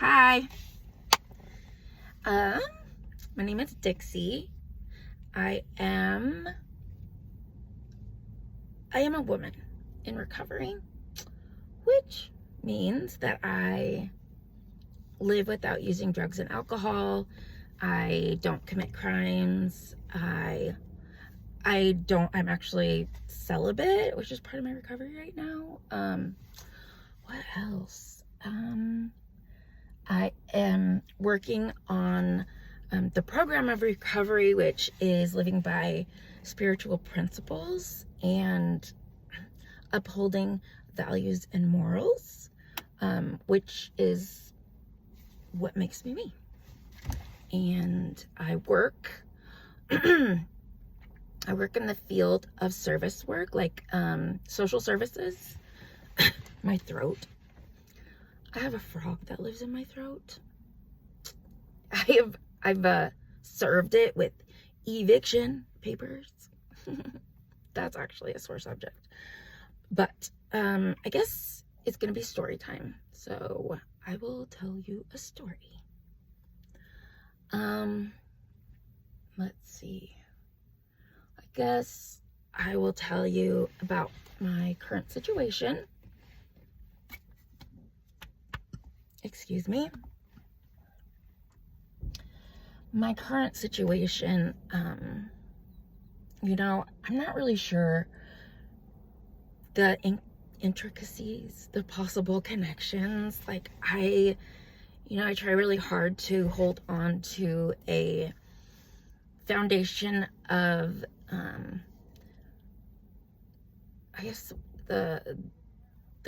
Hi. Um, my name is Dixie. I am a woman in recovery, which means that I live without using drugs and alcohol. I don't commit crimes. I'm actually celibate, which is part of my recovery right now. What else? I am working on the program of recovery, which is living by spiritual principles and upholding values and morals, which is what makes me me. And I work in the field of service work, like social services. My throat. I have a frog that lives in my throat. I've served it with eviction papers. That's actually a sore subject. But I guess it's gonna be story time. So I will tell you a story. Let's see. I guess I will tell you about my current situation. Excuse me. My current situation, I'm not really sure the intricacies, the possible connections. Like I try really hard to hold on to a foundation of, I guess the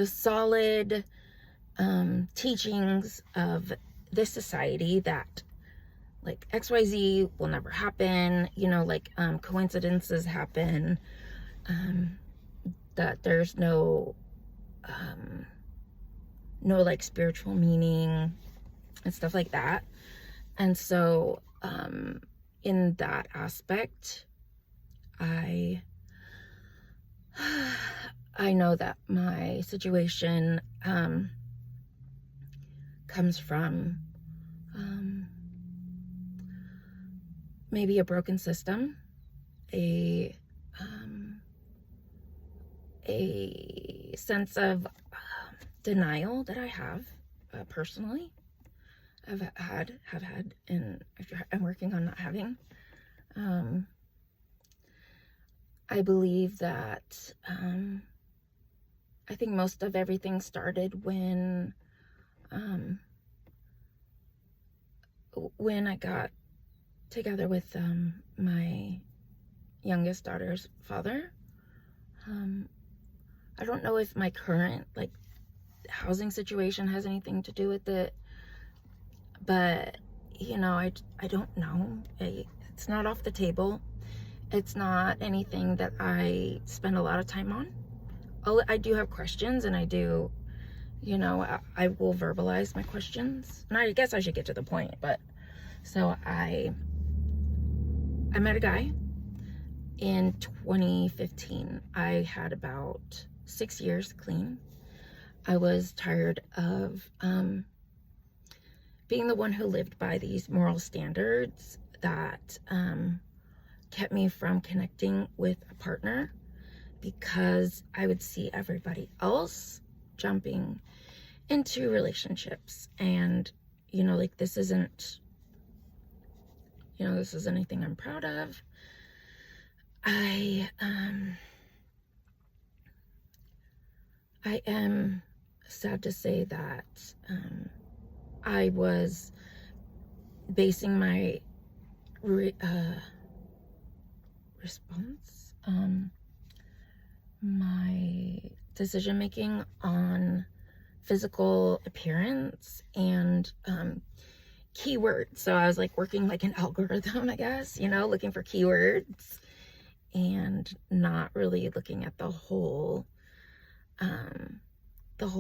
solid teachings of this society that like XYZ will never happen, coincidences happen, that there's no like spiritual meaning and stuff like that. And so in that aspect, I know that my situation comes from maybe a broken system, a sense of denial that I have personally. Have had, and I'm working on not having. I believe that I think most of everything started when I got together with my youngest daughter's father. I don't know if my current like housing situation has anything to do with it, but I don't know. It's not off the table. It's not anything that I spend a lot of time on. I do have questions, and I do, I will verbalize my questions. And I guess I should get to the point, but so I met a guy in 2015. I had about 6 years clean. I was tired of being the one who lived by these moral standards that kept me from connecting with a partner, because I would see everybody else jumping into relationships, and this isn't anything I'm proud of. I am sad to say that I was basing my response, my decision making on physical appearance and keywords. So I was like working like an algorithm, I guess, looking for keywords and not really looking at the whole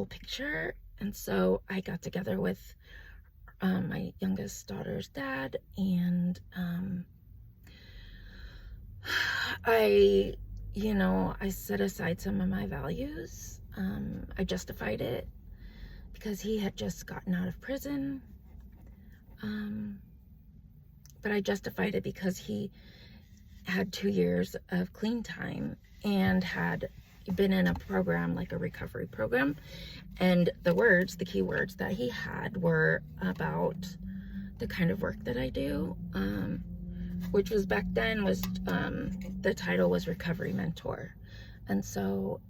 picture. And so I got together with my youngest daughter's dad, and I set aside some of my values. I justified it, because he had just gotten out of prison. But I justified it because he had 2 years of clean time and had been in a program, like a recovery program. And the key words that he had were about the kind of work that I do, which was back then was, the title was recovery mentor. And so,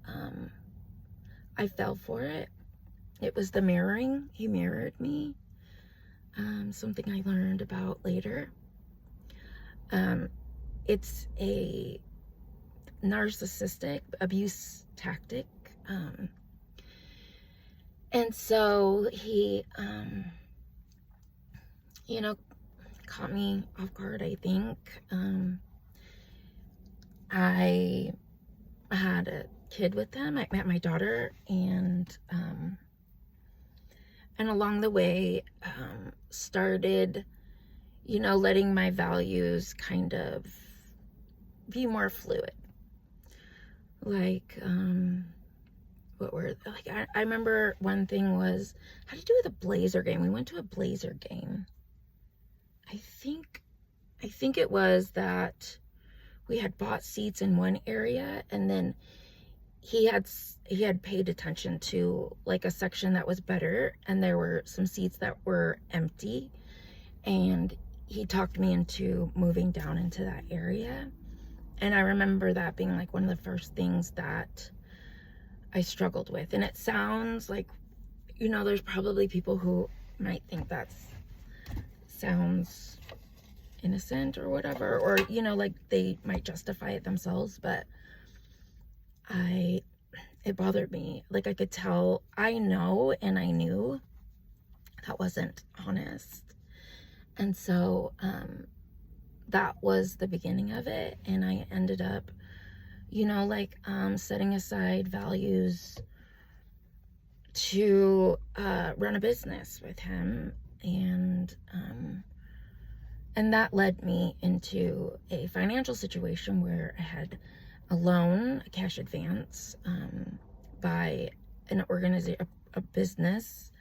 I fell for it. It was the mirroring. He mirrored me. Something I learned about later. It's a narcissistic abuse tactic. And so he, caught me off guard, I think. I had a kid with him. I met my daughter, and along the way, started, letting my values kind of be more fluid. Like, I remember one thing was, how to do with a Blazer game. We went to a Blazer game. I think it was that we had bought seats in one area, and then he had paid attention to like a section that was better, and there were some seats that were empty, and he talked me into moving down into that area. And I remember that being like one of the first things that I struggled with. And it sounds like, there's probably people who might think that sounds innocent or whatever, or, like they might justify it themselves, but it bothered me. Like, I could tell, I know, and I knew that wasn't honest. And so, that was the beginning of it. And I ended up, setting aside values to run a business with him. And that led me into a financial situation where I had a loan, a cash advance, by an organization, a business.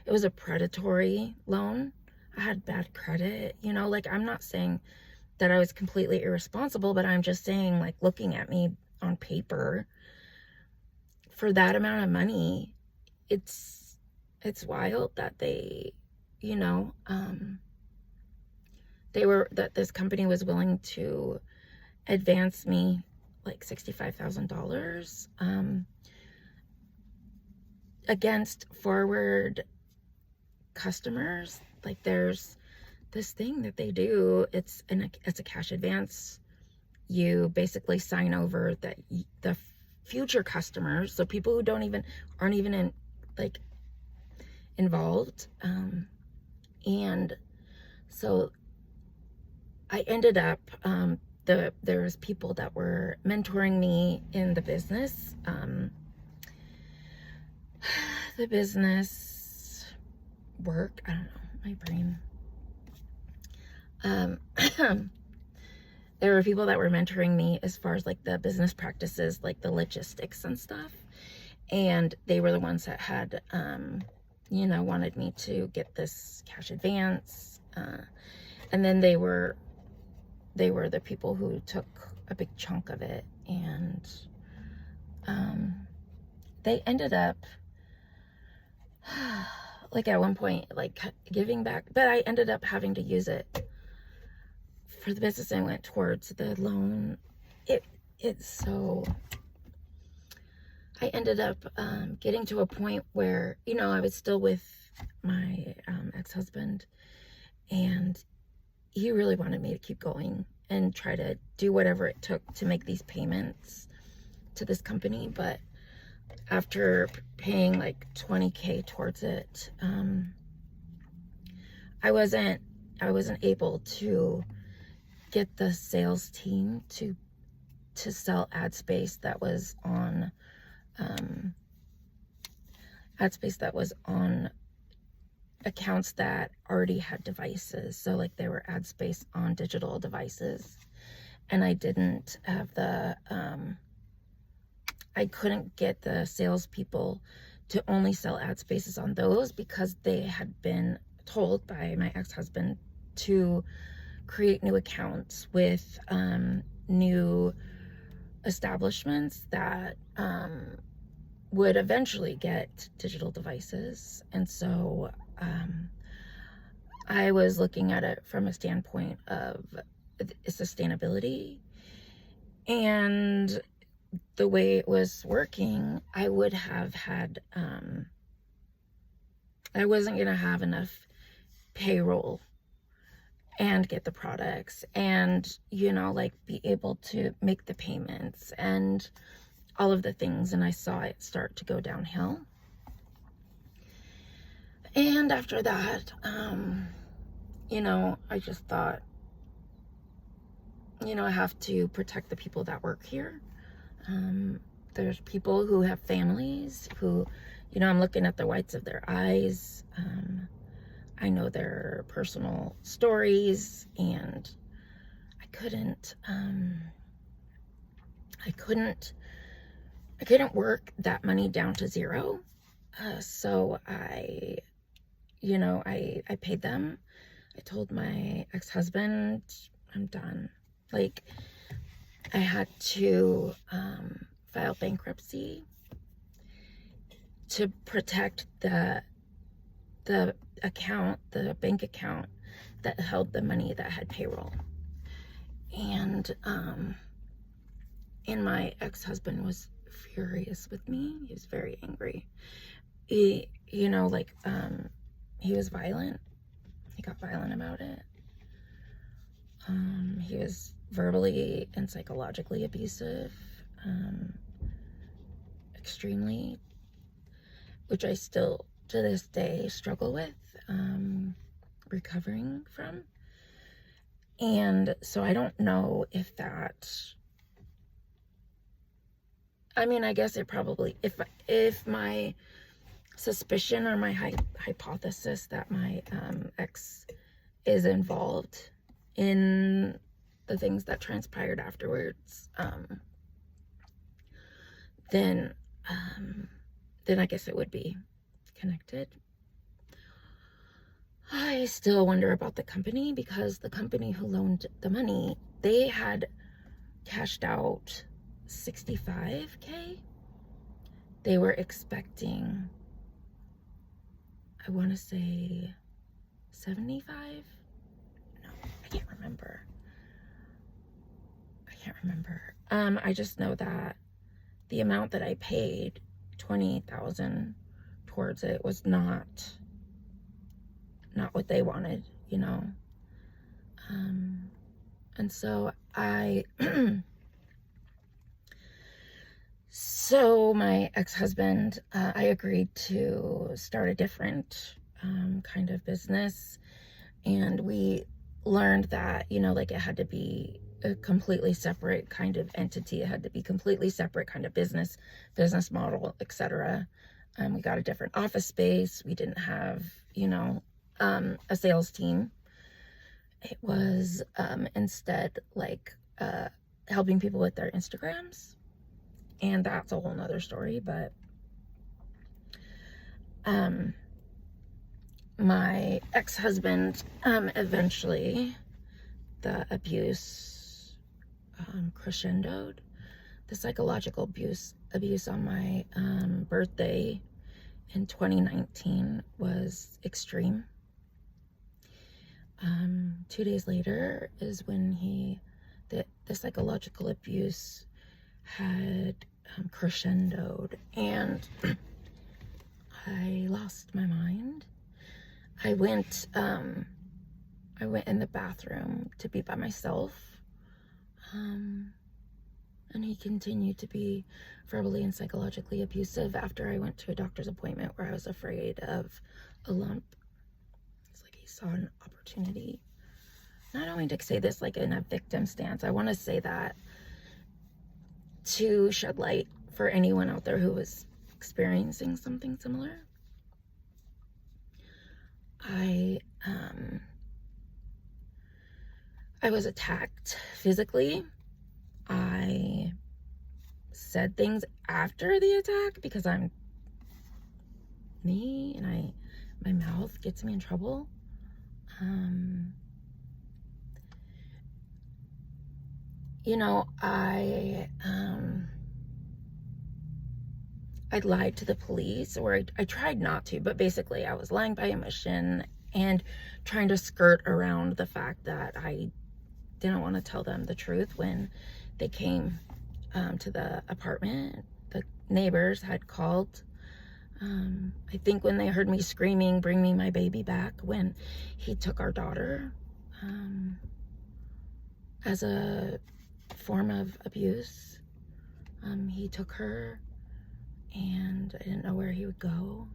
It was a predatory loan. I had bad credit, I'm not saying that I was completely irresponsible, but I'm just saying, like, looking at me on paper, for that amount of money, it's wild that they, that this company was willing to advance me like $65,000 against forward customers. Like, there's this thing that they do. It's a cash advance. You basically sign over that the future customers, so people who aren't even involved, and so I ended up, there was people that were mentoring me in the business, work, I don't know, my brain. There were people that were mentoring me as far as like the business practices, like the logistics and stuff. And they were the ones that had, wanted me to get this cash advance. And then they were the people who took a big chunk of it. And they ended up, like, at one point, like, giving back. But I ended up having to use it for the business and went towards the loan. It's so, I ended up getting to a point where, I was still with my ex-husband, and he really wanted me to keep going and try to do whatever it took to make these payments to this company. But after paying like $20,000 towards it, I wasn't able to get the sales team to sell ad space that was on accounts that already had devices. So like, there were ad space on digital devices, and I didn't have I couldn't get the salespeople to only sell ad spaces on those because they had been told by my ex-husband to create new accounts with new establishments that would eventually get digital devices. And so I was looking at it from a standpoint of sustainability, and the way it was working, I would have had I wasn't gonna have enough payroll and get the products and, you know, like be able to make the payments and all of the things. And I saw it start to go downhill. And after that, you know, I just thought, you know, I have to protect the people that work here. There's people who have families who, you know, I'm looking at the whites of their eyes. I know their personal stories, and I couldn't work that money down to zero. So I paid them. I told my ex-husband, I'm done. Like, I had to file bankruptcy to protect the bank account that held the money that had payroll. And my ex-husband was furious with me. He was very angry. He, you know, like, he was violent. He got violent about it. He was verbally and psychologically abusive, extremely, which I still, to this day, struggle with, recovering from. And so I don't know if that, I mean, I guess it probably, if my suspicion or my hypothesis that my ex is involved in the things that transpired afterwards, then I guess it would be connected. I still wonder about the company, because the company who loaned the money, they had cashed out $65K. They were expecting, I want to say 75. No, I can't remember. I just know that the amount that I paid, $20,000 towards it, was not what they wanted, you know. And so so my ex-husband, I agreed to start a different kind of business, and we learned that, you know, like, it had to be a completely separate kind of entity. It had to be completely separate kind of business model, etc. We got a different office space. We didn't have, you know, a sales team. It was instead like helping people with their Instagrams, and that's a whole nother story. But my ex-husband, eventually the abuse crescendoed. The psychological abuse on my birthday in 2019 was extreme. 2 days later is when the psychological abuse had crescendoed, and I lost my mind. I went in the bathroom to be by myself, and he continued to be verbally and psychologically abusive after I went to a doctor's appointment where I was afraid of a lump. It's like he saw an opportunity. And I don't mean to say this like in a victim stance. I want to say that to shed light for anyone out there who was experiencing something similar. I was attacked physically. I said things after the attack because I'm me, and my mouth gets me in trouble. You know, I lied to the police, or I tried not to, but basically I was lying by omission and trying to skirt around the fact that I didn't want to tell them the truth when they came to the apartment. The neighbors had called. I think when they heard me screaming, "Bring me my baby back," when he took our daughter as a form of abuse. He took her, and I didn't know where he would go.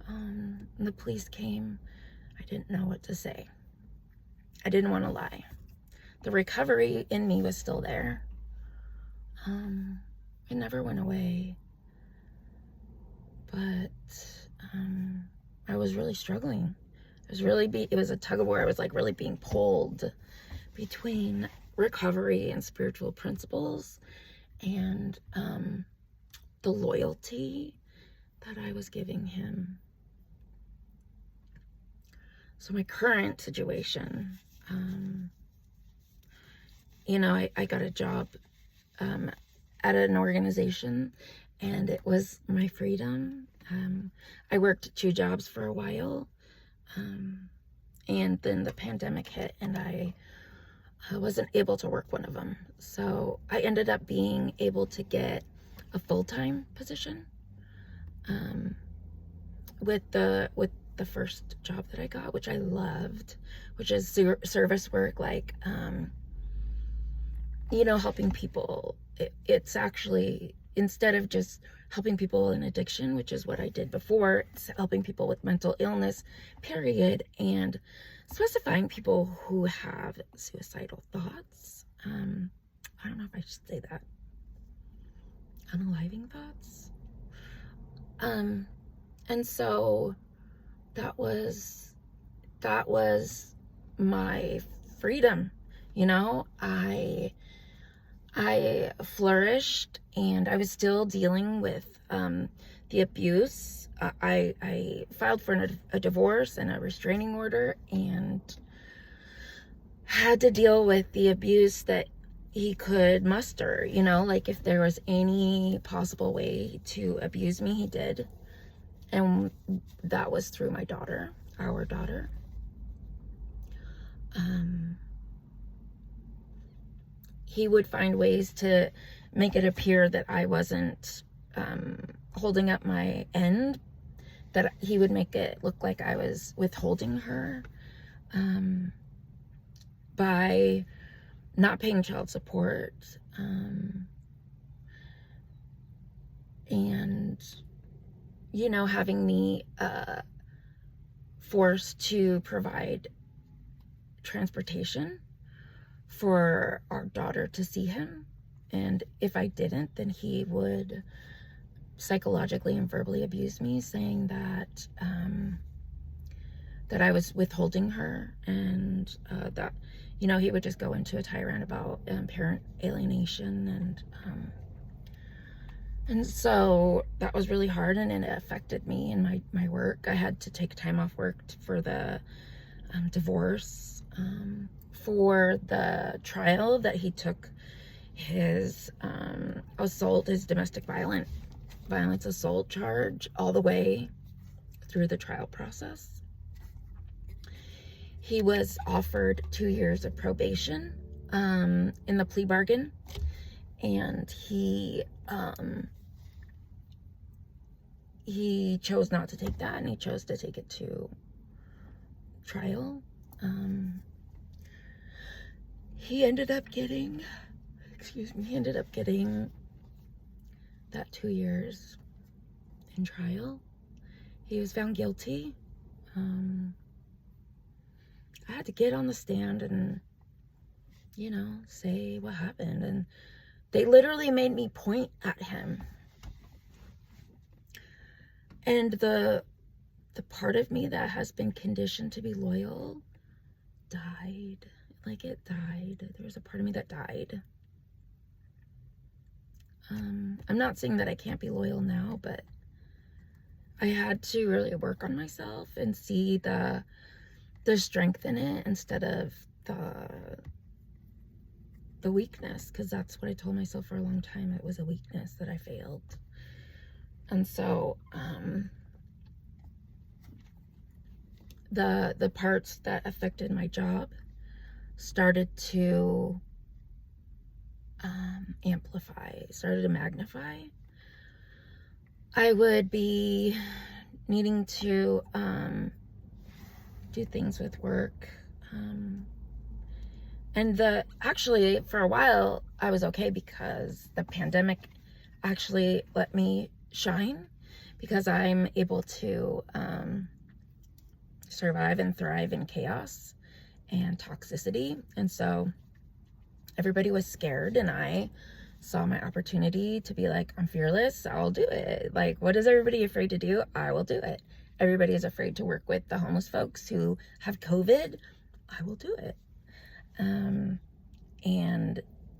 When the police came, I didn't know what to say. I didn't want to lie. The recovery in me was still there. It never went away. But I was really struggling. It was a tug of war. I was like really being pulled between recovery and spiritual principles and the loyalty that I was giving him. So my current situation, you know, I got a job at an organization, and it was my freedom. I worked 2 jobs for a while, and then the pandemic hit, and I wasn't able to work one of them. So I ended up being able to get a full-time position with the first job that I got, which I loved, which is service work, like you know, helping people. It's actually, instead of just helping people in addiction, which is what I did before, it's helping people with mental illness, period, and specifying people who have suicidal thoughts. I don't know if I should say that. Unaliving thoughts. And so that was my freedom. You know, I flourished, and I was still dealing with the abuse. I filed for a divorce and a restraining order, and had to deal with the abuse that he could muster. You know, like if there was any possible way to abuse me, he did. And that was through my daughter, our daughter. He would find ways to make it appear that I wasn't holding up my end, that he would make it look like I was withholding her by not paying child support, and, you know, having me forced to provide transportation for our daughter to see him. And if I didn't, then he would psychologically and verbally abuse me, saying that that I was withholding her, and that, you know, he would just go into a tirade about parent alienation, and so that was really hard, and it affected me in my work. I had to take time off work for the divorce, for the trial that he took his assault, his domestic violence assault charge, all the way through the trial process. He was offered 2 years of probation in the plea bargain, and he chose not to take that, and he chose to take it to trial. He ended up getting that 2 years in trial. He was found guilty. I had to get on the stand and, you know, say what happened, and they literally made me point at him. And the part of me that has been conditioned to be loyal died. Like, it died. There was a part of me that died. I'm not saying that I can't be loyal now, but I had to really work on myself and see the strength in it instead of the weakness, because that's what I told myself for a long time. It was a weakness that I failed. And so the parts that affected my job started to amplify, started to magnify. I would be needing to do things with work, and actually for a while I was okay, because the pandemic actually let me shine, because I'm able to survive and thrive in chaos and toxicity. And so everybody was scared, and I saw my opportunity to be like, I'm fearless, I'll do it. Like, what is everybody afraid to do? I will do it. Everybody is afraid to work with the homeless folks who have COVID. I will do it. And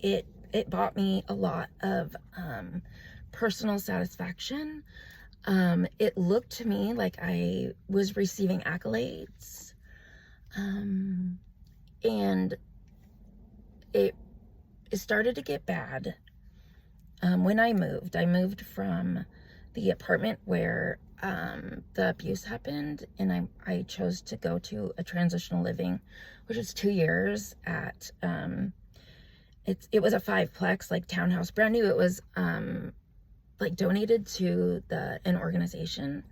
it bought me a lot of personal satisfaction. It looked to me like I was receiving accolades, and it started to get bad when I moved from the apartment where the abuse happened, and I chose to go to a transitional living, which was 2 years at it was a 5-plex, like, townhouse, brand new. It was like donated to an organization,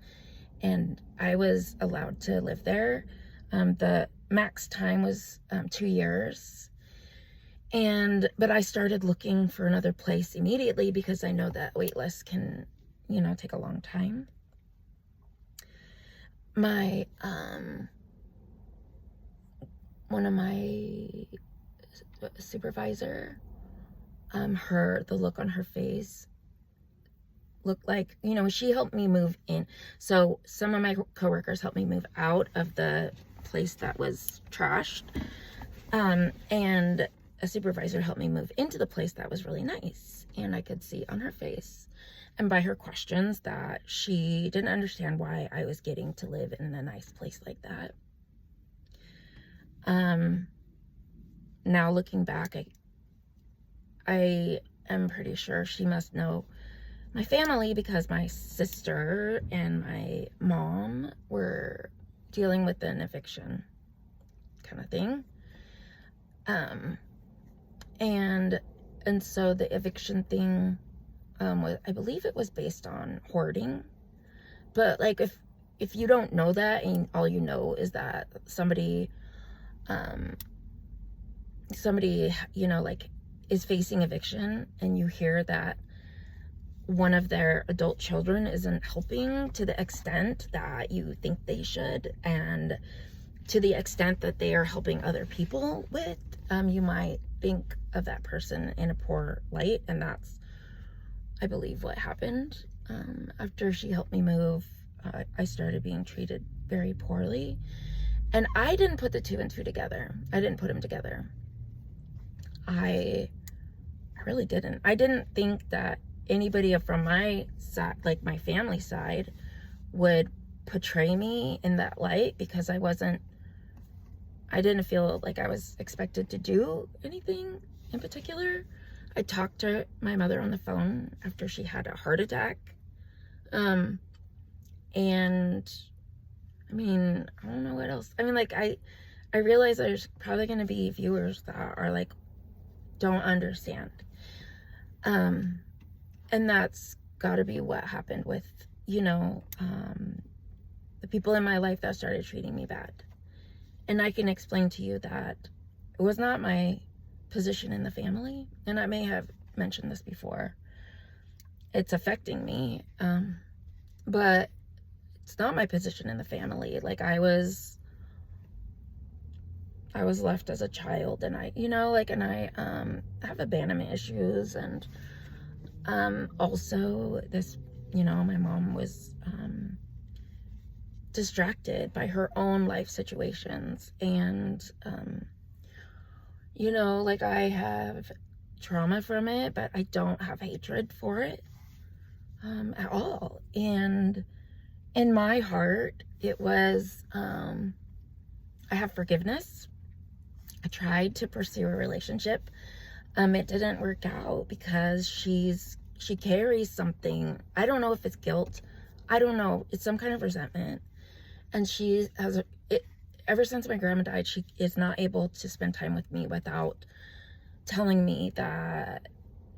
and I was allowed to live there. The max time was 2 years. But I started looking for another place immediately, because I know that wait lists can, take a long time. My, one of my supervisor, the look on her face looked like, she helped me move in. So some of my coworkers helped me move out of the place that was trashed. And a supervisor helped me move into the place that was really nice. And I could see on her face and by her questions that she didn't understand why I was getting to live in a nice place like that. Now looking back, I am pretty sure she must know my family, because my sister and my mom were dealing with an eviction kind of thing. And so the eviction thing, I believe it was based on hoarding. But like, if you don't know that, and all you know is that somebody, like, is facing eviction, and you hear that one of their adult children isn't helping to the extent that you think they should, and to the extent that they are helping other people with, you might think of that person in a poor light. And that's, I believe, what happened. After she helped me move, I started being treated very poorly, and I didn't put the 2 and 2 together. I didn't put them together. I really didn't. I didn't think that anybody from my side, like my family side, would portray me in that light, because I didn't feel like I was expected to do anything in particular. I talked to my mother on the phone after she had a heart attack. And I mean, I don't know what else. I mean, like, I realize there's probably going to be viewers that are like, don't understand. And that's got to be what happened with, the people in my life that started treating me bad. And I can explain to you that it was not my position in the family. And I may have mentioned this before. It's affecting me. But it's not my position in the family. Like, I was left as a child, and I have abandonment issues, and also this, my mom was distracted by her own life situations, and like, I have trauma from it, but I don't have hatred for it at all. And in my heart, it was, I have forgiveness. I tried to pursue a relationship. It didn't work out because she carries something. I don't know if it's guilt. I don't know. It's some kind of resentment. And she has ever since my grandma died, she is not able to spend time with me without telling me that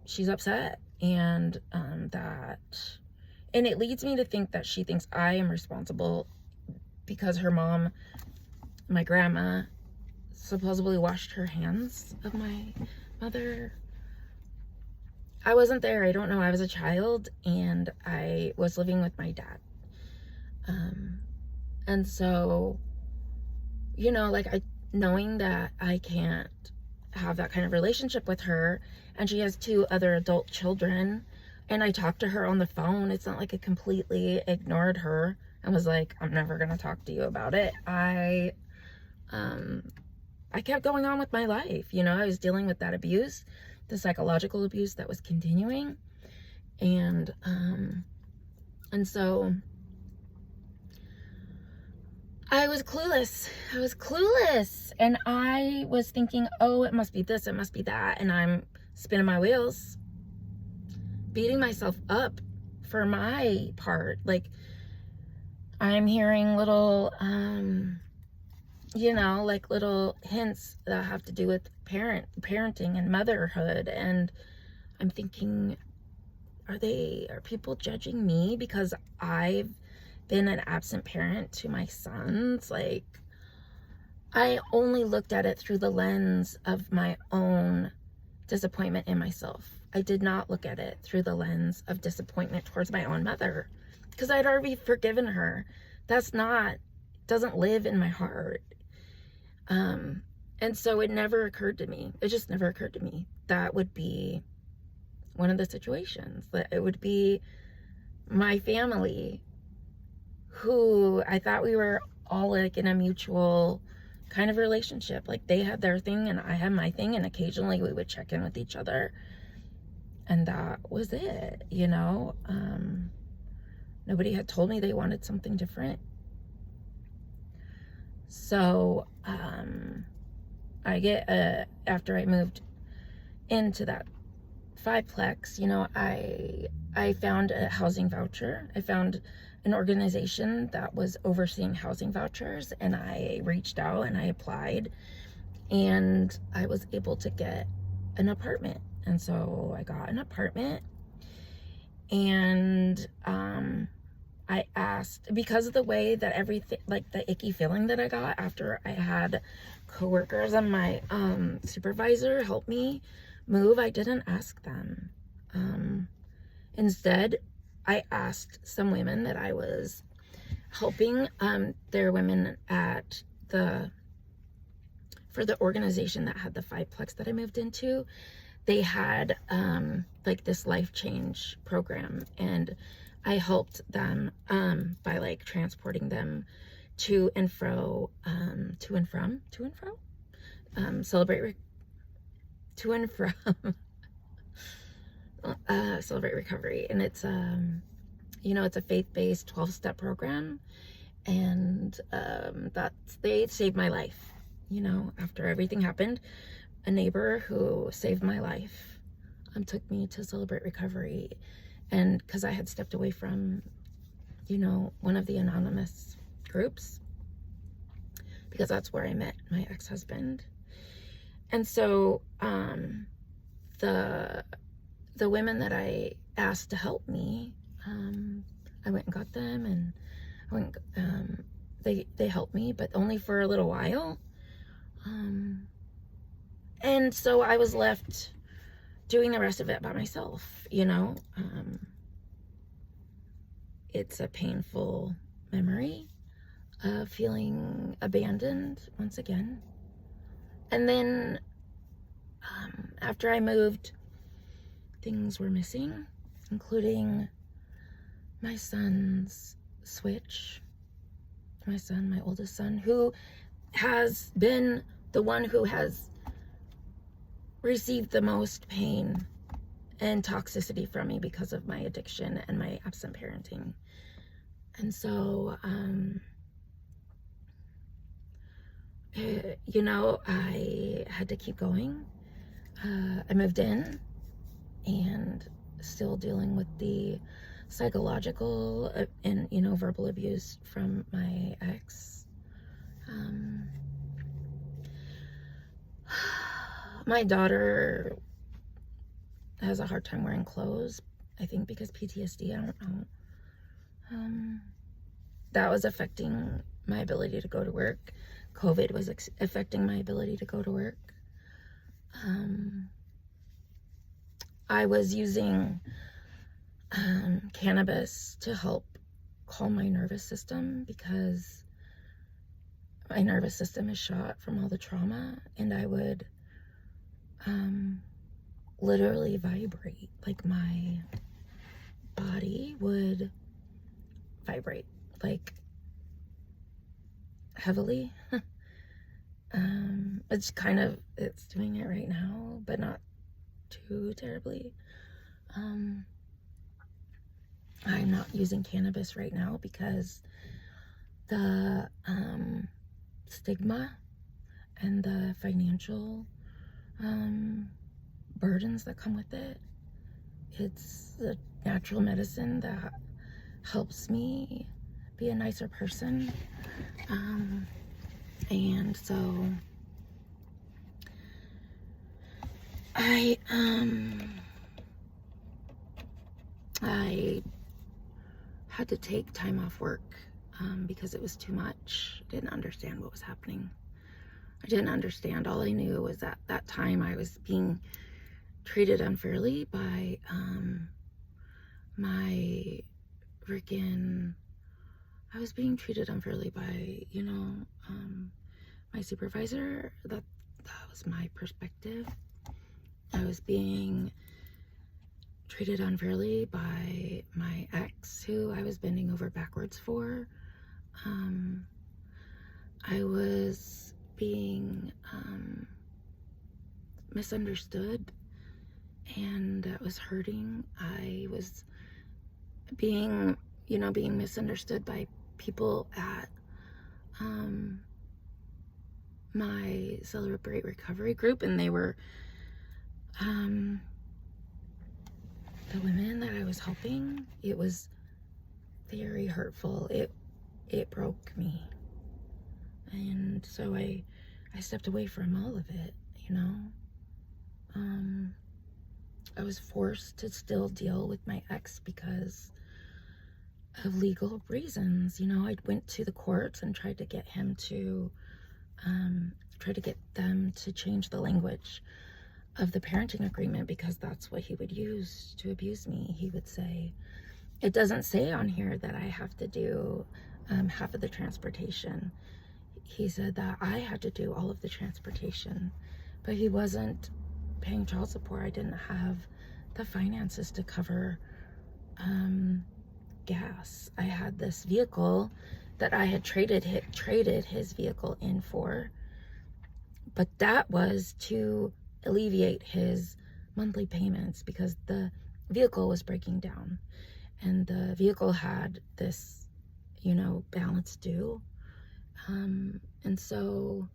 she's upset, and and it leads me to think that she thinks I am responsible because her mom, my grandma, supposedly washed her hands of my mother. I wasn't there. I don't know. I was a child and I was living with my dad. And so, you know, like, knowing that I can't have that kind of relationship with her, and she has 2 other adult children, and I talked to her on the phone. It's not like I completely ignored her and was like, I'm never gonna talk to you about it. I kept going on with my life. You know, I was dealing with that abuse, the psychological abuse that was continuing, and so I was clueless. And I was thinking, oh, it must be this, it must be that. And I'm spinning my wheels, beating myself up for my part. Like, I'm hearing little, you know, like little hints that have to do with parenting and motherhood. And I'm thinking, are people judging me because I've been an absent parent to my sons? Like, I only looked at it through the lens of my own disappointment in myself. I did not look at it through the lens of disappointment towards my own mother, because I'd already forgiven her. Doesn't live in my heart. And so it never occurred to me. It just never occurred to me that would be one of the situations, that it would be my family, who I thought we were all like in a mutual kind of relationship. Like, they had their thing and I had my thing, and occasionally we would check in with each other, and that was it, you know. Nobody had told me they wanted something different. So after I moved into that 5-plex, you know, I found a housing voucher. I found an organization that was overseeing housing vouchers, and I reached out and I applied, and I was able to get an apartment. And so I got an apartment, and I asked, because of the way that everything, like the icky feeling that I got after I had coworkers and my supervisor help me move, I didn't ask them. Instead, I asked some women that I was helping. They're women for the organization that had the 5-plex that I moved into. They had like this life change program, and I helped them by like transporting them to and from Celebrate Recovery. And it's you know, it's a faith-based 12-step program, and they saved my life. You know, after everything happened, a neighbor who saved my life took me to Celebrate Recovery, and because I had stepped away from, you know, one of the anonymous groups, because that's where I met my ex-husband. And so the women that I asked to help me, I went and got them, and they helped me, but only for a little while. And so I was left doing the rest of it by myself, you know. It's a painful memory of feeling abandoned once again. And then after I moved, things were missing, including my son's switch. My oldest son, who has been the one who has received the most pain and toxicity from me because of my addiction and my absent parenting, And so, I had to keep going. I moved in and still dealing with the psychological and, verbal abuse from my ex. My daughter has a hard time wearing clothes, I think because PTSD, I don't know. That was affecting my ability to go to work. COVID was affecting my ability to go to work. I was using cannabis to help calm my nervous system because my nervous system is shot from all the trauma, and I would literally vibrate. Like my body would vibrate, like heavily. It's doing it right now, but not too terribly. I'm not using cannabis right now because the stigma and the financial burdens that come with it. It's the natural medicine that helps me be a nicer person. And so I had to take time off work because it was too much. I didn't understand what was happening. I didn't understand. All I knew was that that time I was being treated unfairly by I was being treated unfairly by, my supervisor. That was my perspective. I was being treated unfairly by my ex, who I was bending over backwards for. I was being misunderstood, and that was hurting. I was being misunderstood by people at my Celebrate Recovery group, and they were the women that I was helping. It was very hurtful. It broke me, and so I stepped away from all of it. I was forced to still deal with my ex because of legal reasons. I went to the courts and tried to get him to them to change the language of the parenting agreement, because that's what he would use to abuse me. He would say, it doesn't say on here that I have to do half of the transportation. He said that I had to do all of the transportation, but he wasn't paying child support. I didn't have the finances to cover gas. I had this vehicle that I had traded his vehicle in for, but that was to alleviate his monthly payments because the vehicle was breaking down, and the vehicle had this, balance due. And so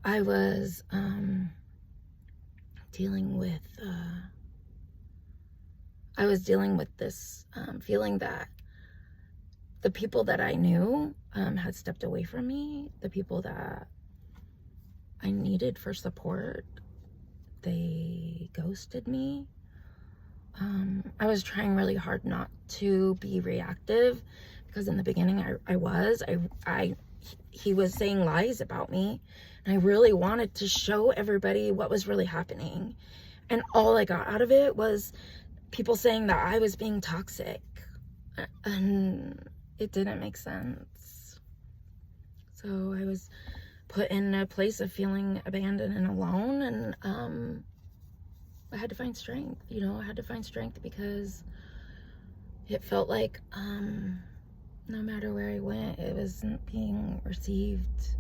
I was dealing with this feeling that the people that I knew had stepped away from me. The people that I needed for support, they ghosted me. I was trying really hard not to be reactive, because in the beginning he was saying lies about me, and I really wanted to show everybody what was really happening. And all I got out of it was people saying that I was being toxic, and it didn't make sense. So I was put in a place of feeling abandoned and alone, and I had to find strength. I had to find strength because it felt like no matter where I went, it wasn't being received.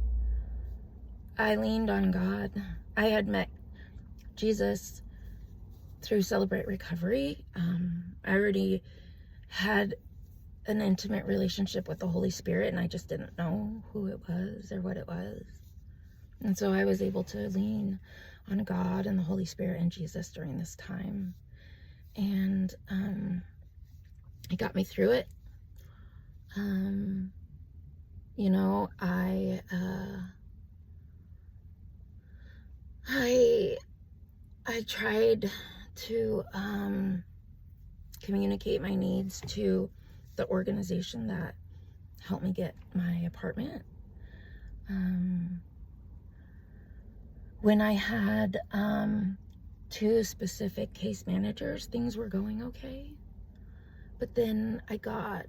I leaned on God. I had met Jesus through Celebrate Recovery. I already had an intimate relationship with the Holy Spirit, and I just didn't know who it was or what it was. And so I was able to lean on God and the Holy Spirit and Jesus during this time. And it got me through it. You know, I tried to communicate my needs to the organization that helped me get my apartment. When I had 2 specific case managers, things were going okay. But then I got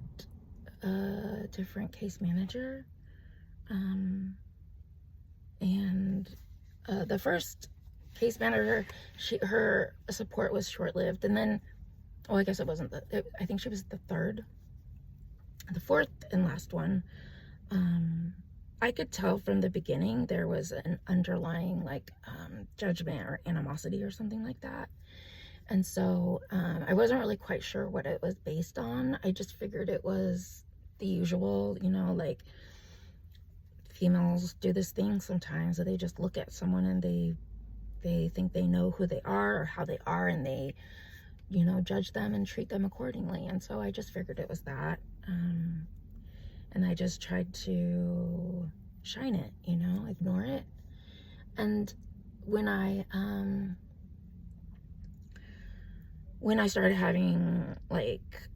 a different case manager. And the first case manager, her support was short-lived. And then, well, I guess it wasn't, I think she was the fourth and last one. I could tell from the beginning there was an underlying like judgment or animosity or something like that. And so I wasn't really quite sure what it was based on. I just figured it was the usual, you know, like females do this thing sometimes, so they just look at someone and they think they know who they are or how they are, and they, you know, judge them and treat them accordingly. And so I just figured it was that. And I just tried to shine it, you know, ignore it. And when I started having like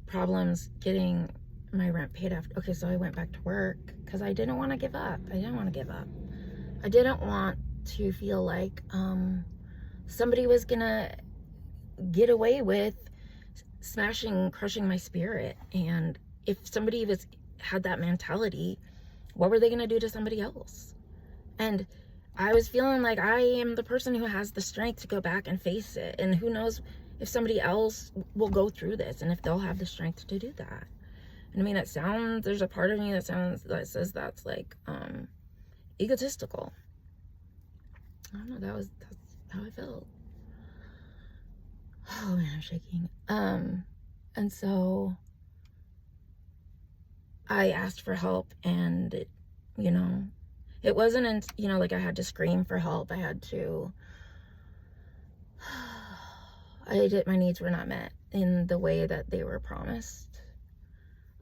problems getting my rent paid after, okay, so I went back to work because I didn't want to give up. I didn't want to feel like somebody was gonna get away with crushing my spirit. And if somebody had that mentality, what were they gonna do to somebody else? And I was feeling like I am the person who has the strength to go back and face it. And who knows if somebody else will go through this and if they'll have the strength to do that. And I mean, there's a part of me that says that's like egotistical. I don't know, that's how I felt. Oh man, I'm shaking. And so I asked for help, and it, you know, it wasn't, you know, like I had to scream for help. My needs were not met in the way that they were promised.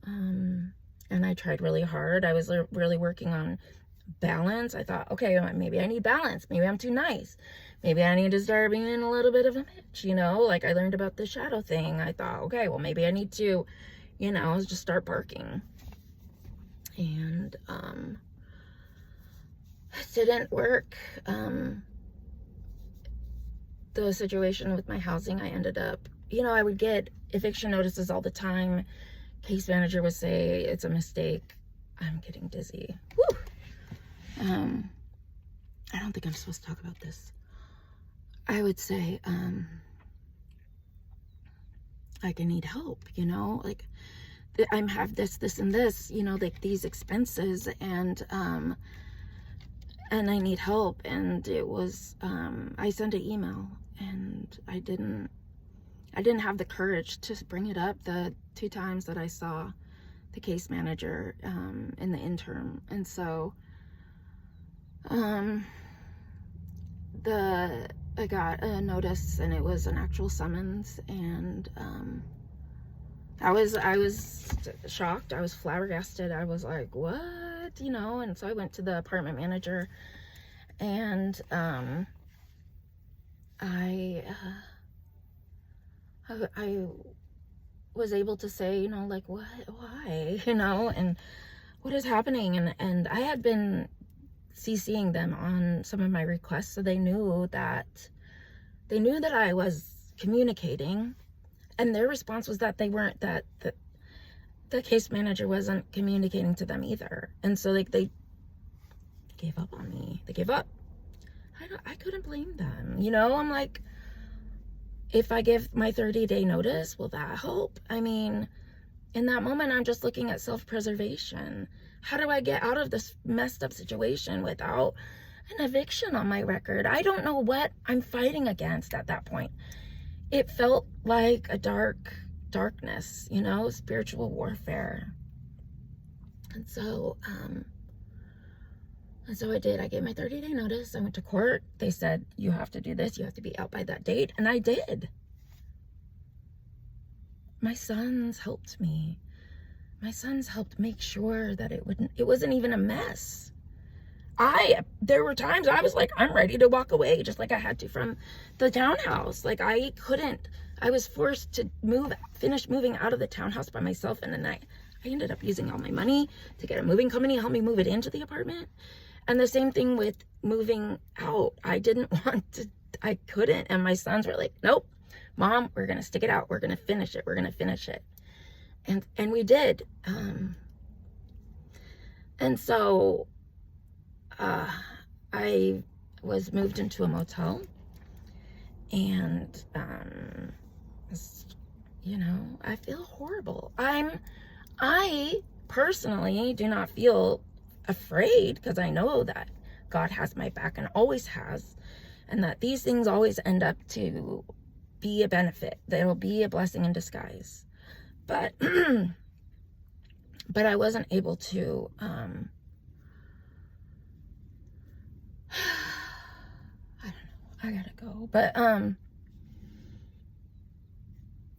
And I tried really hard. I was really working on balance. I thought, okay, maybe I need balance. Maybe I'm too nice. Maybe I need to start being a little bit of a bitch, you know, like I learned about the shadow thing. I thought, okay, well, maybe I need to, you know, just start barking. And it didn't work. The situation with my housing, I ended up, you know, I would get eviction notices all the time. Case manager would say it's a mistake. I'm getting dizzy. Woo! I don't think I'm supposed to talk about this. I would say, like I need help, you know, like I have this, and this, you know, like these expenses, and I need help. And it was, I sent an email, and I didn't have the courage to bring it up the 2 times that I saw the case manager in the interim. And so I got a notice, and it was an actual summons, and I was shocked. I was flabbergasted. I was like, what, you know? And so I went to the apartment manager, and I was able to say, you know, like, what, why, you know, and what is happening? And I had been CCing them on some of my requests, so they knew that I was communicating, and their response was that they weren't, that the case manager wasn't communicating to them either. And so like they gave up on me. They gave up. I couldn't blame them, you know. I'm like, if I give my 30-day notice, will that help? I mean, in that moment, I'm just looking at self-preservation. How do I get out of this messed up situation without an eviction on my record? I don't know what I'm fighting against at that point. It felt like a dark darkness, you know, spiritual warfare. And so I did. I gave my 30-day notice. I went to court. They said, you have to do this. You have to be out by that date. And I did. My sons helped me. My sons helped make sure that it wasn't even a mess. There were times I was like, I'm ready to walk away, just like I had to from the townhouse. Like I was forced to finish moving out of the townhouse by myself. And then I ended up using all my money to get a moving company to help me move it into the apartment. And the same thing with moving out. I didn't want to, I couldn't. And my sons were like, nope, Mom, we're going to stick it out. We're going to finish it. We're going to finish it. And we did. And so I was moved into a motel. And, you know, I feel horrible. I personally do not feel afraid, because I know that God has my back and always has, and that these things always end up to be a benefit. That'll be a blessing in disguise. But but I wasn't able to I don't know, I gotta go. But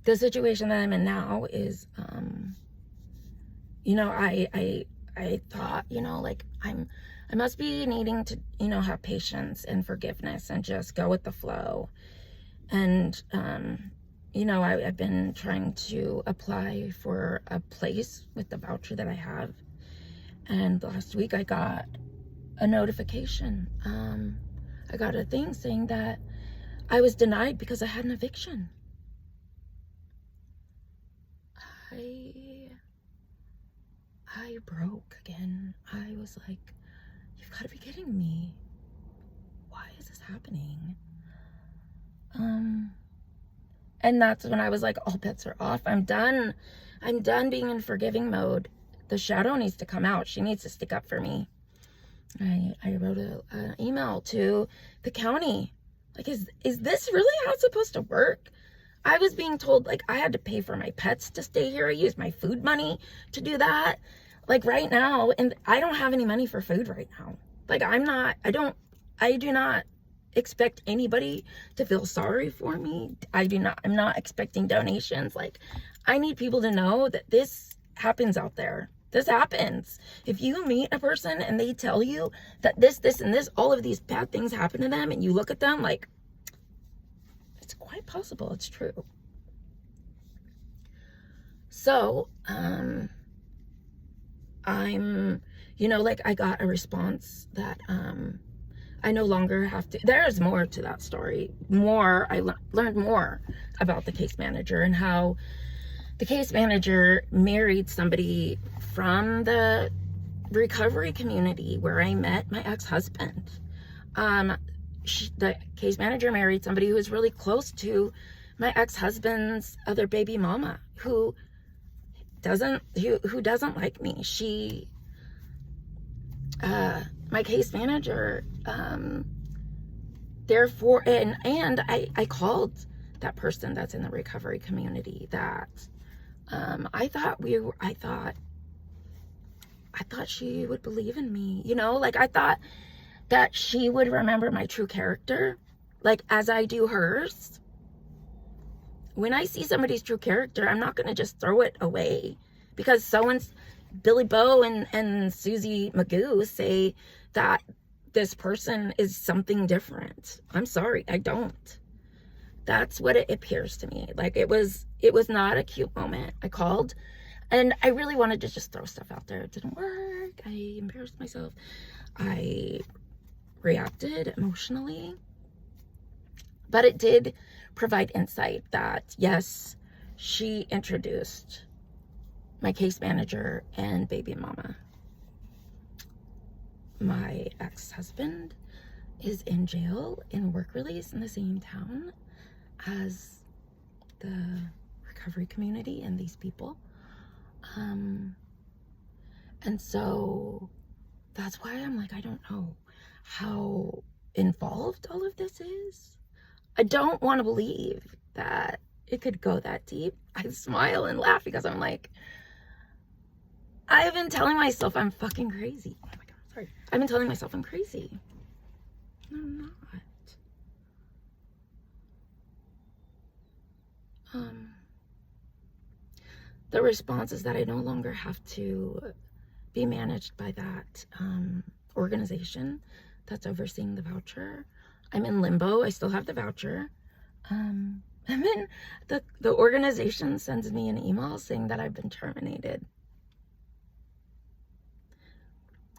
the situation that I'm in now is you know, I thought, you know, like I must be needing to, you know, have patience and forgiveness and just go with the flow. And you know, I've been trying to apply for a place with the voucher that I have. And last week I got a notification. I got a thing saying that I was denied because I had an eviction. I broke again. I was like, you've got to be kidding me. Why is this happening? And that's when I was like, all bets are off. I'm done being in forgiving mode. The shadow needs to come out. She needs to stick up for me. I wrote an email to the county. Like, is this really how it's supposed to work? I was being told, like, I had to pay for my pets to stay here. I used my food money to do that. Like, right now, and I don't have any money for food right now. Like, I do not expect anybody to feel sorry for me. I'm not expecting donations. Like, I need people to know that this happens out there. This happens. If you meet a person and they tell you that this, and this, all of these bad things happen to them, and you look at them like, it's quite possible it's true. So, I'm, you know, like, I got a response that, I no longer have to, there's more to that story. I learned more about the case manager and how the case manager married somebody from the recovery community where I met my ex-husband. The case manager married somebody who was really close to my ex-husband's other baby mama, who doesn't like me. My case manager, therefore, and I called that person that's in the recovery community that, I thought she would believe in me, you know, like, I thought that she would remember my true character, like, as I do hers. When I see somebody's true character, I'm not going to just throw it away because Billy Bo and Susie Magoo say that this person is something different. I'm sorry, I don't. That's what it appears to me. Like, it was not a cute moment. I called and I really wanted to just throw stuff out there. It didn't work. I embarrassed myself. I reacted emotionally, but it did provide insight that, yes, she introduced my case manager and baby mama. My ex-husband is in jail in work release in the same town as the recovery community and these people. And so that's why I'm like, I don't know how involved all of this is. I don't want to believe that it could go that deep. I smile and laugh because I'm like, I've been telling myself I'm fucking crazy. Oh my God, sorry. I've been telling myself I'm crazy. I'm not. The response is that I no longer have to be managed by that organization that's overseeing the voucher. I'm in limbo. I still have the voucher. And then the organization sends me an email saying that I've been terminated.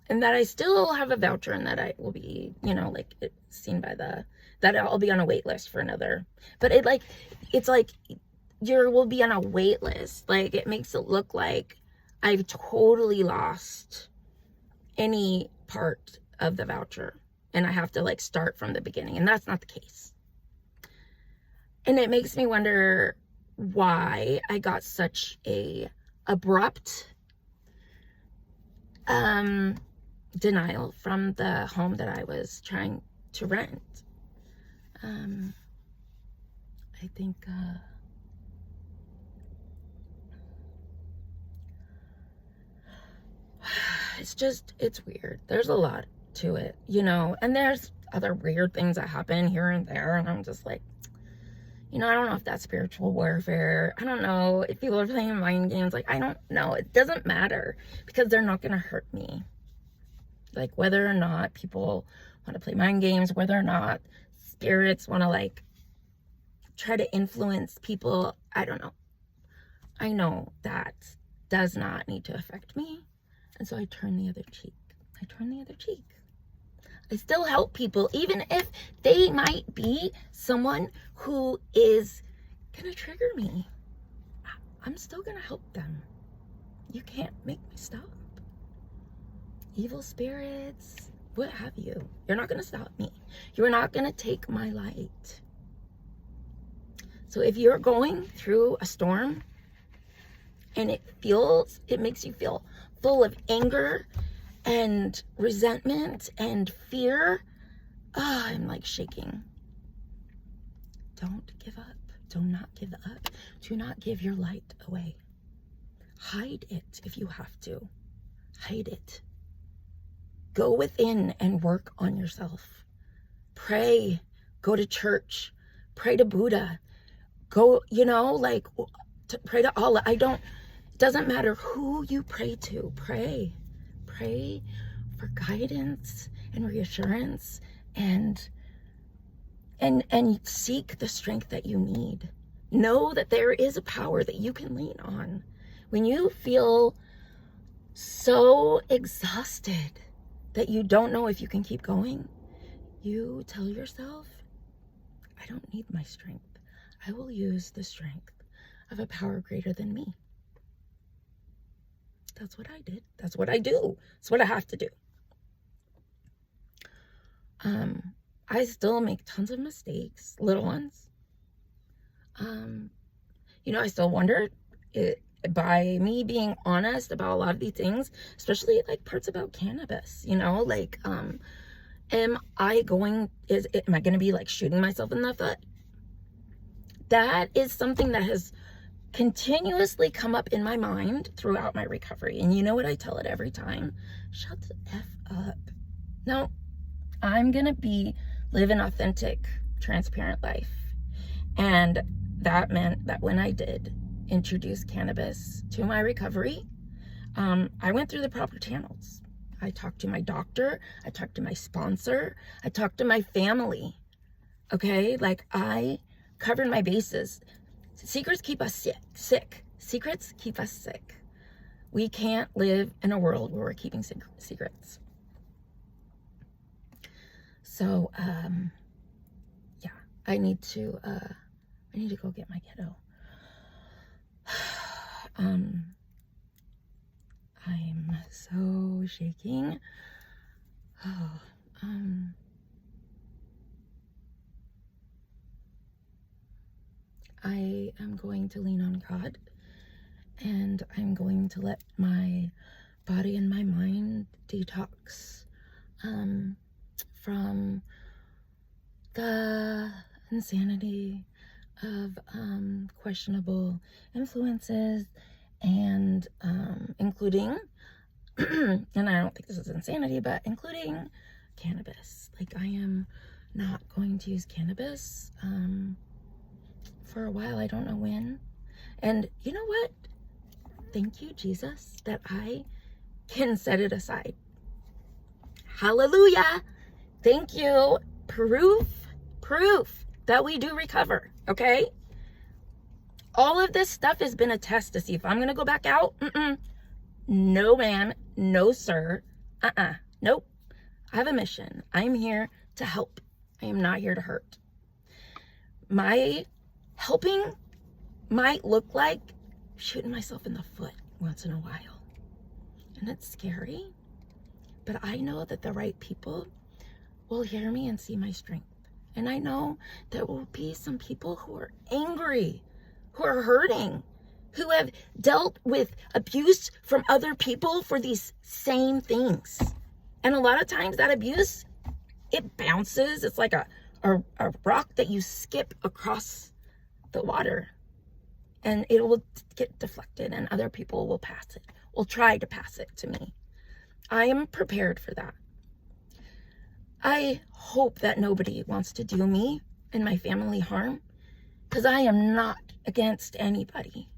And that I still have a voucher and that I will be, you know, like seen by that I'll be on a wait list for another. But it's like you will be on a wait list. Like, it makes it look like I've totally lost any part of the voucher and I have to like start from the beginning, and that's not the case. And it makes me wonder why I got such a abrupt denial from the home that I was trying to rent. I think it's weird. There's a lot to it, you know, and there's other weird things that happen here and there, and I'm just like, you know, I don't know if that's spiritual warfare. I don't know if people are playing mind games. Like, I don't know. It doesn't matter because they're not going to hurt me. Like, whether or not people want to play mind games, whether or not spirits want to like try to influence people, I don't know. I know that does not need to affect me. And so I turn the other cheek. I turn the other cheek. I still help people, even if they might be someone who is gonna trigger me. I'm still gonna help them. You can't make me stop. Evil spirits, what have you. You're not gonna stop me. You're not gonna take my light. So if you're going through a storm and it makes you feel full of anger and resentment and fear, I'm like shaking. Don't give up. Do not give up. Do not give your light away. Hide it if you have to. Hide it. Go within and work on yourself. Pray. Go to church. Pray to Buddha. Go, you know, like, pray to Allah. It doesn't matter who you pray to. Pray for guidance and reassurance and seek the strength that you need. Know that there is a power that you can lean on. When you feel so exhausted that you don't know if you can keep going, you tell yourself, I don't need my strength. I will use the strength of a power greater than me. That's what I did. That's what I do. It's what I have to do. I still make tons of mistakes, little ones. You know, I still wonder, by me being honest about a lot of these things, especially like parts about cannabis, you know, like, am I going to be like shooting myself in the foot? That is something that has continuously come up in my mind throughout my recovery. And you know what I tell it every time? Shut the F up. No, I'm going to live an authentic, transparent life. And that meant that when I did introduce cannabis to my recovery, I went through the proper channels. I talked to my doctor. I talked to my sponsor. I talked to my family. Okay? Like, I covered my bases. Secrets keep us sick. Secrets keep us sick. We can't live in a world where we're keeping secrets. So, yeah, I need to go get my kiddo. I'm so shaking. I am going to lean on God, and I'm going to let my body and my mind detox from the insanity of questionable influences, and including, and I don't think this is insanity, but including cannabis. Like, I am not going to use cannabis for a while. I don't know when. And you know what? Thank you, Jesus, that I can set it aside. Hallelujah. Thank you. Proof that we do recover, okay? All of this stuff has been a test to see if I'm going to go back out. No, ma'am. No, sir. Nope. I have a mission. I'm here to help. I am not here to hurt. My helping might look like shooting myself in the foot once in a while. And it's scary. But I know that the right people will hear me and see my strength. And I know there will be some people who are angry, who are hurting, who have dealt with abuse from other people for these same things. And a lot of times that abuse, it bounces. It's like a rock that you skip across the water, and it will get deflected, and other people will pass it, will try to pass it to me. I am prepared for that. I hope that nobody wants to do me and my family harm, because I am not against anybody.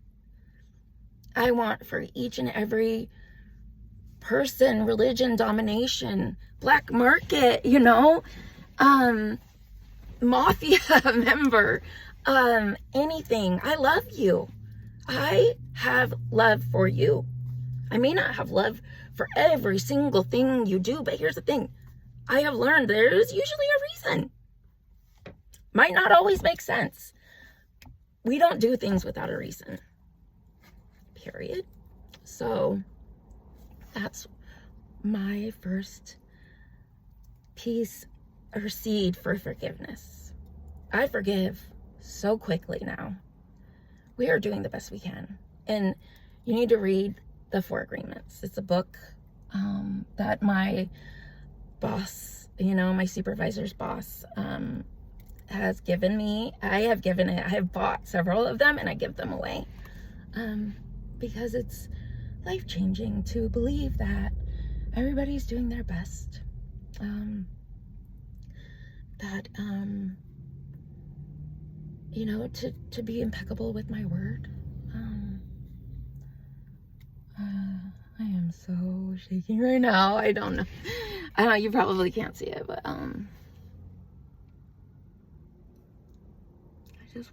I want for each and every person, religion, domination, black market, mafia member, anything. I love you. I have love for you. I may not have love for every single thing you do, but here's the thing. I have learned there's usually a reason. Might not always make sense. We don't do things without a reason. Period. So that's my first piece or seed for forgiveness. I forgive so quickly now. We are doing the best we can. And you need to read The 4 Agreements. It's a book that my boss, my supervisor's boss, has given me. I have bought several of them and I give them away. Because it's life-changing to believe that everybody's doing their best. To be impeccable with my word. I am so shaking right now. I don't know. I know you probably can't see it, but I just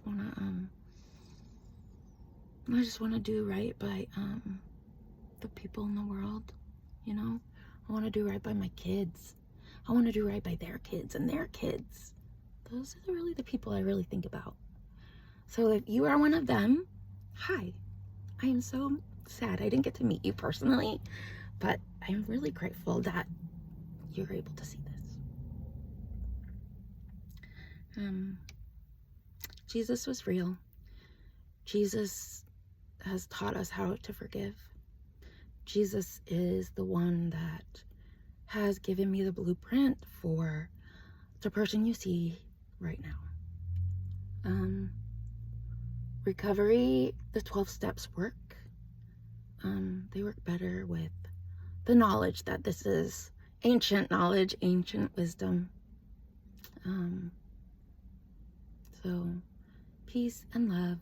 wanna do right by the people in the world. I want to do right by my kids. I want to do right by their kids and their kids. Those are really the people I really think about. So if you are one of them, hi. I am so sad I didn't get to meet you personally, but I'm really grateful that you're able to see this. Jesus was real. Jesus has taught us how to forgive. Jesus is the one that has given me the blueprint for the person you see right now. Recovery, the 12 steps work. They work better with the knowledge that this is ancient knowledge, ancient wisdom. So peace and love.